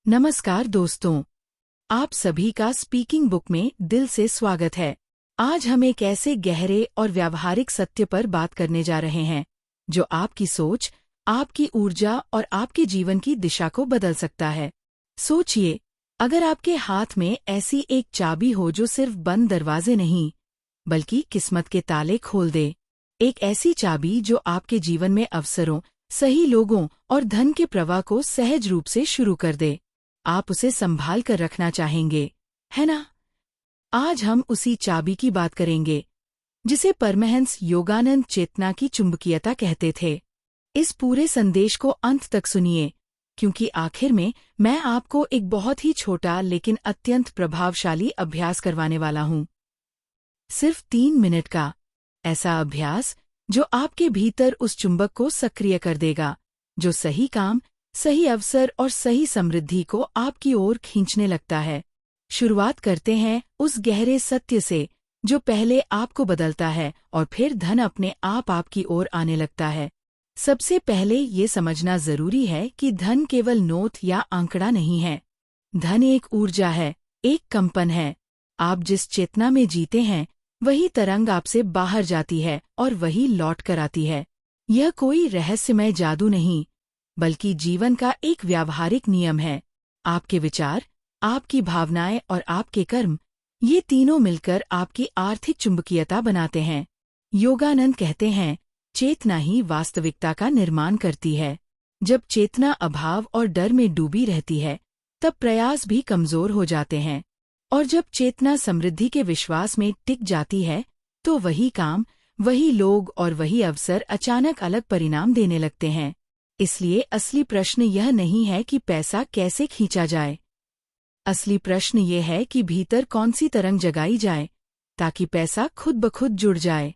नमस्कार दोस्तों, आप सभी का स्पीकिंग बुक में दिल से स्वागत है। आज हम एक ऐसे गहरे और व्यावहारिक सत्य पर बात करने जा रहे हैं जो आपकी सोच, आपकी ऊर्जा और आपके जीवन की दिशा को बदल सकता है। सोचिए, अगर आपके हाथ में ऐसी एक चाबी हो जो सिर्फ बंद दरवाजे नहीं, बल्कि किस्मत के ताले खोल दे। एक ऐसी चाबी जो आपके जीवन में अवसरों, सही लोगों और धन के प्रवाह को सहज रूप से शुरू कर दे। आप उसे संभाल कर रखना चाहेंगे, है ना? आज हम उसी चाबी की बात करेंगे जिसे परमहंस योगानंद चेतना की चुंबकीयता कहते थे। इस पूरे संदेश को अंत तक सुनिए, क्योंकि आखिर में मैं आपको एक बहुत ही छोटा लेकिन अत्यंत प्रभावशाली अभ्यास करवाने वाला हूँ। सिर्फ 3 मिनट का ऐसा अभ्यास जो आपके भीतर उस चुंबक को सक्रिय कर देगा, जो सही काम, सही अवसर और सही समृद्धि को आपकी ओर खींचने लगता है। शुरुआत करते हैं उस गहरे सत्य से जो पहले आपको बदलता है और फिर धन अपने आप आपकी ओर आने लगता है। सबसे पहले ये समझना जरूरी है कि धन केवल नोट या आंकड़ा नहीं है। धन एक ऊर्जा है, एक कंपन है। आप जिस चेतना में जीते हैं, वही तरंग आपसे बाहर जाती है और वही लौट कर आती है। यह कोई रहस्यमय जादू नहीं, बल्कि जीवन का एक व्यावहारिक नियम है। आपके विचार, आपकी भावनाएं और आपके कर्म, ये तीनों मिलकर आपकी आर्थिक चुंबकीयता बनाते हैं। योगानंद कहते हैं, चेतना ही वास्तविकता का निर्माण करती है। जब चेतना अभाव और डर में डूबी रहती है, तब प्रयास भी कमजोर हो जाते हैं। और जब चेतना समृद्धि के विश्वास में टिक जाती है, तो वही काम, वही लोग और वही अवसर अचानक अलग परिणाम देने लगते हैं। इसलिए असली प्रश्न यह नहीं है कि पैसा कैसे खींचा जाए। असली प्रश्न यह है कि भीतर कौन सी तरंग जगाई जाए ताकि पैसा खुद ब खुद जुड़ जाए।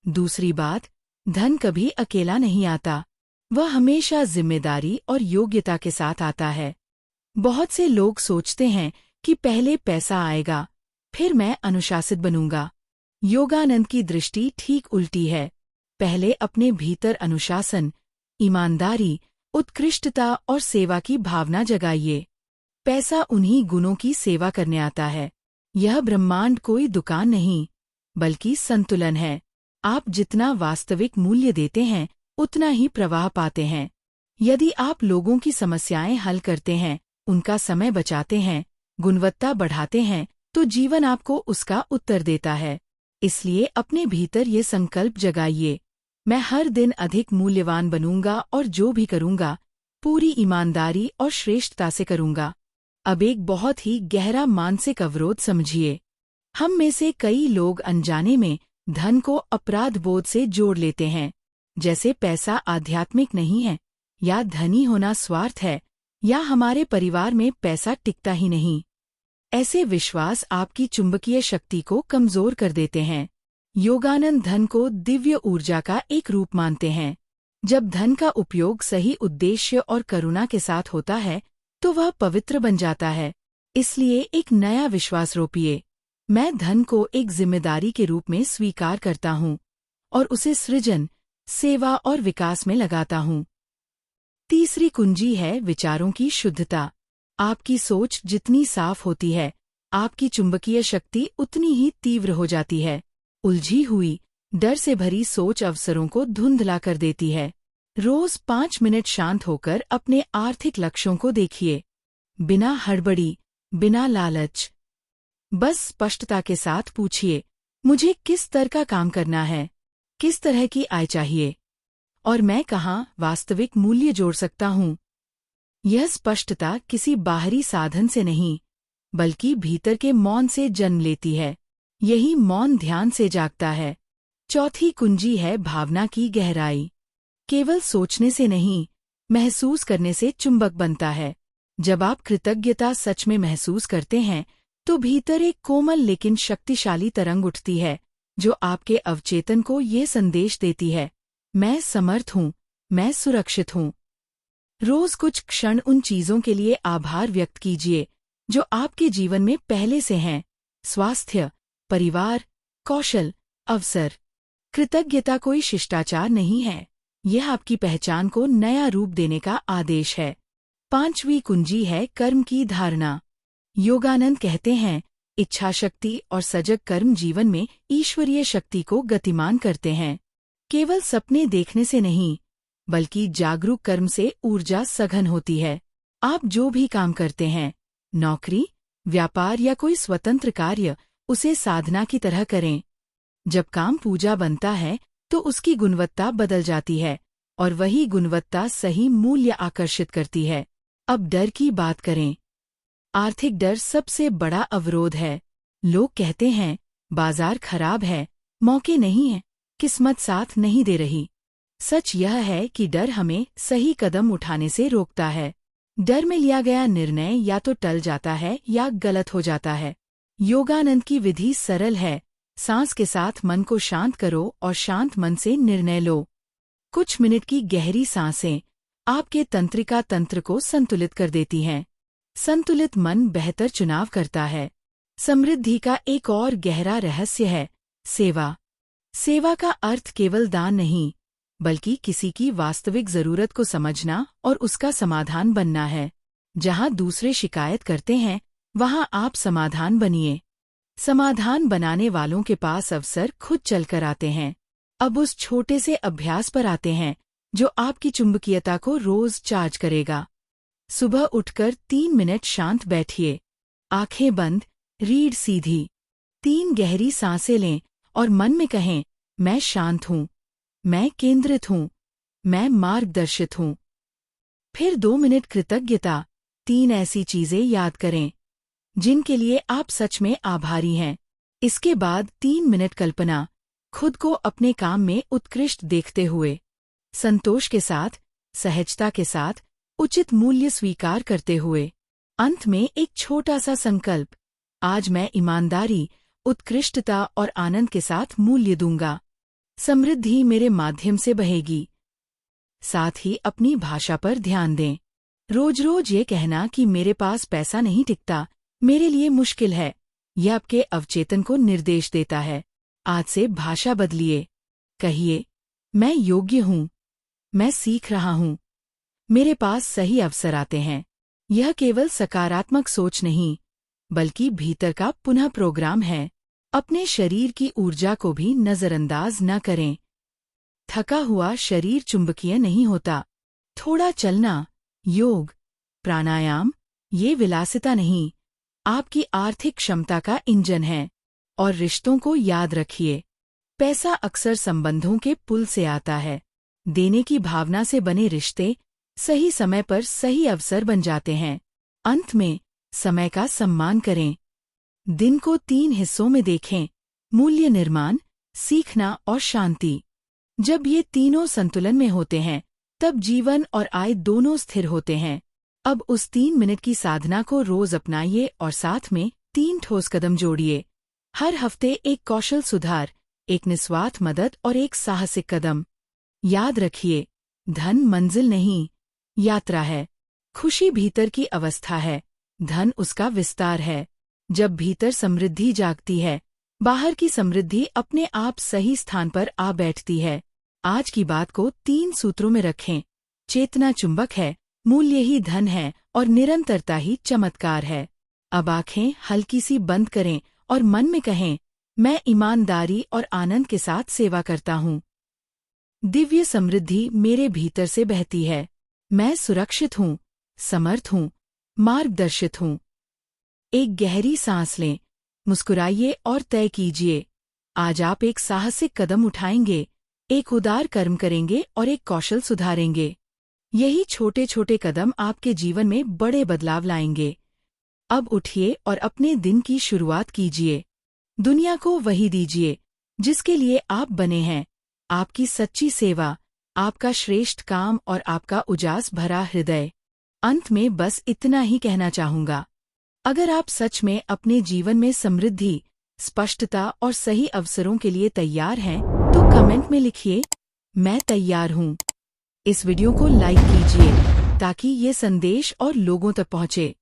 दूसरी बात, धन कभी अकेला नहीं आता। वह हमेशा जिम्मेदारी और योग्यता के साथ आता है। बहुत से लोग सोचते हैं कि पहले पैसा आएगा, फिर मैं अनुशासित बनूंगा। योगानंद की दृष्टि ठीक उल्टी है। पहले अपने भीतर अनुशासन, ईमानदारी, उत्कृष्टता और सेवा की भावना जगाइए। पैसा उन्हीं गुणों की सेवा करने आता है। यह ब्रह्मांड कोई दुकान नहीं, बल्कि संतुलन है। आप जितना वास्तविक मूल्य देते हैं, उतना ही प्रवाह पाते हैं। यदि आप लोगों की समस्याएं हल करते हैं, उनका समय बचाते हैं, गुणवत्ता बढ़ाते हैं, तो जीवन आपको उसका उत्तर देता है। इसलिए अपने भीतर ये संकल्प जगाइए, मैं हर दिन अधिक मूल्यवान बनूंगा और जो भी करूंगा, पूरी ईमानदारी और श्रेष्ठता से करूंगा। अब एक बहुत ही गहरा मानसिक अवरोध समझिए। हम में से कई लोग अनजाने में धन को अपराध बोध से जोड़ लेते हैं, जैसे पैसा आध्यात्मिक नहीं है, या धनी होना स्वार्थ है, या हमारे परिवार में पैसा टिकता ही नहीं। ऐसे विश्वास आपकी चुंबकीय शक्ति को कमजोर कर देते हैं। योगानंद धन को दिव्य ऊर्जा का एक रूप मानते हैं। जब धन का उपयोग सही उद्देश्य और करुणा के साथ होता है, तो वह पवित्र बन जाता है। इसलिए एक नया विश्वास रोपिए, मैं धन को एक जिम्मेदारी के रूप में स्वीकार करता हूँ और उसे सृजन, सेवा और विकास में लगाता हूँ। तीसरी कुंजी है विचारों की शुद्धता। आपकी सोच जितनी साफ होती है, आपकी चुंबकीय शक्ति उतनी ही तीव्र हो जाती है। उलझी हुई, डर से भरी सोच अवसरों को धुंधला कर देती है। रोज 5 मिनट शांत होकर अपने आर्थिक लक्ष्यों को देखिए, बिना हड़बड़ी, बिना लालच। बस स्पष्टता के साथ पूछिए, मुझे किस स्तर का काम करना है, किस तरह की आय चाहिए, और मैं कहाँ वास्तविक मूल्य जोड़ सकता हूँ। यह स्पष्टता किसी बाहरी साधन से नहीं, बल्कि भीतर के मौन से जन्म लेती है। यही मौन ध्यान से जागता है। चौथी कुंजी है भावना की गहराई। केवल सोचने से नहीं, महसूस करने से चुंबक बनता है। जब आप कृतज्ञता सच में महसूस करते हैं, तो भीतर एक कोमल लेकिन शक्तिशाली तरंग उठती है, जो आपके अवचेतन को ये संदेश देती है, मैं समर्थ हूँ, मैं सुरक्षित हूँ। रोज कुछ क्षण उन चीजों के लिए आभार व्यक्त कीजिए जो आपके जीवन में पहले से हैं, स्वास्थ्य, परिवार, कौशल, अवसर। कृतज्ञता कोई शिष्टाचार नहीं है, यह आपकी पहचान को नया रूप देने का आदेश है। 5वीं कुंजी है कर्म की धारणा। योगानंद कहते हैं, इच्छा शक्ति और सजग कर्म जीवन में ईश्वरीय शक्ति को गतिमान करते हैं। केवल सपने देखने से नहीं, बल्कि जागरूक कर्म से ऊर्जा सघन होती है। आप जो भी काम करते हैं, नौकरी, व्यापार या कोई स्वतंत्र कार्य, उसे साधना की तरह करें। जब काम पूजा बनता है तो उसकी गुणवत्ता बदल जाती है और वही गुणवत्ता सही मूल्य आकर्षित करती है। अब डर की बात करें। आर्थिक डर सबसे बड़ा अवरोध है। लोग कहते हैं, बाजार खराब है, मौके नहीं हैं, किस्मत साथ नहीं दे रही। सच यह है कि डर हमें सही कदम उठाने से रोकता है। डर में लिया गया निर्णय या तो टल जाता है या गलत हो जाता है। योगानंद की विधि सरल है। सांस के साथ मन को शांत करो और शांत मन से निर्णय लो। कुछ मिनट की गहरी सांसें आपके तंत्रिका तंत्र को संतुलित कर देती हैं। संतुलित मन बेहतर चुनाव करता है। समृद्धि का एक और गहरा रहस्य है सेवा। सेवा का अर्थ केवल दान नहीं, बल्कि किसी की वास्तविक जरूरत को समझना और उसका समाधान बनना है। जहां दूसरे शिकायत करते हैं, वहां आप समाधान बनिए। समाधान बनाने वालों के पास अवसर खुद चलकर आते हैं। अब उस छोटे से अभ्यास पर आते हैं जो आपकी चुंबकीयता को रोज चार्ज करेगा। सुबह उठकर 3 मिनट शांत बैठिए। आंखें बंद, रीढ़ सीधी। 3 गहरी सांसें लें और मन में कहें, मैं शांत हूँ, मैं केंद्रित हूँ, मैं मार्गदर्शित हूँ। फिर 2 मिनट कृतज्ञता। 3 ऐसी चीजें याद करें जिनके लिए आप सच में आभारी हैं। इसके बाद 3 मिनट कल्पना, खुद को अपने काम में उत्कृष्ट देखते हुए, संतोष के साथ, सहजता के साथ, उचित मूल्य स्वीकार करते हुए। अंत में एक छोटा सा संकल्प, आज मैं ईमानदारी, उत्कृष्टता और आनंद के साथ मूल्य दूंगा। समृद्धि मेरे माध्यम से बहेगी। साथ ही अपनी भाषा पर ध्यान दें। रोज रोज ये कहना कि मेरे पास पैसा नहीं टिकता, मेरे लिए मुश्किल है, यह आपके अवचेतन को निर्देश देता है। आज से भाषा बदलिए। कहिए, मैं योग्य हूँ, मैं सीख रहा हूँ, मेरे पास सही अवसर आते हैं। यह केवल सकारात्मक सोच नहीं, बल्कि भीतर का पुनः प्रोग्राम है। अपने शरीर की ऊर्जा को भी नजरअंदाज न करें। थका हुआ शरीर चुंबकीय नहीं होता। थोड़ा चलना, योग, प्राणायाम, ये विलासिता नहीं, आपकी आर्थिक क्षमता का इंजन है। और रिश्तों को याद रखिए, पैसा अक्सर संबंधों के पुल से आता है। देने की भावना से बने रिश्ते सही समय पर सही अवसर बन जाते हैं। अंत में, समय का सम्मान करें। दिन को 3 हिस्सों में देखें, मूल्य निर्माण, सीखना और शांति। जब ये तीनों संतुलन में होते हैं, तब जीवन और आय दोनों स्थिर होते हैं। अब उस 3 मिनट की साधना को रोज अपनाइए और साथ में 3 ठोस कदम जोड़िए। हर हफ्ते एक कौशल सुधार, एक निस्वार्थ मदद और एक साहसिक कदम। याद रखिए, धन मंजिल नहीं, यात्रा है। खुशी भीतर की अवस्था है, धन उसका विस्तार है। जब भीतर समृद्धि जागती है, बाहर की समृद्धि अपने आप सही स्थान पर आ बैठती है। आज की बात को 3 सूत्रों में रखें। चेतना चुंबक है, मूल्य ही धन है और निरंतरता ही चमत्कार है। अब आंखें हल्की सी बंद करें और मन में कहें, मैं ईमानदारी और आनंद के साथ सेवा करता हूँ। दिव्य समृद्धि मेरे भीतर से बहती है। मैं सुरक्षित हूँ, समर्थ हूँ, मार्गदर्शित हूँ। एक गहरी सांस लें, मुस्कुराइए और तय कीजिए, आज आप एक साहसिक कदम उठाएंगे, एक उदार कर्म करेंगे और एक कौशल सुधारेंगे। यही छोटे छोटे कदम आपके जीवन में बड़े बदलाव लाएंगे। अब उठिए और अपने दिन की शुरुआत कीजिए। दुनिया को वही दीजिए जिसके लिए आप बने हैं। आपकी सच्ची सेवा, आपका श्रेष्ठ काम और आपका उजास भरा हृदय। अंत में बस इतना ही कहना चाहूंगा, अगर आप सच में अपने जीवन में समृद्धि, स्पष्टता और सही अवसरों के लिए तैयार हैं, तो कमेंट में लिखिए, मैं तैयार हूँ। इस वीडियो को लाइक कीजिए ताकि ये संदेश और लोगों तक पहुँचे।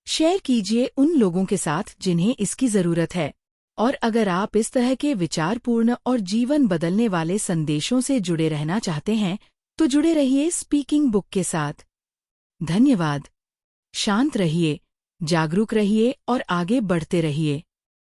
शेयर कीजिए उन लोगों के साथ जिन्हें इसकी जरूरत है। और अगर आप इस तरह के विचारपूर्ण और जीवन बदलने वाले संदेशों से जुड़े रहना चाहते हैं, तो जुड़े रहिए स्पीकिंग बुक के साथ। धन्यवाद। शांत रहिए, जागरूक रहिए और आगे बढ़ते रहिए।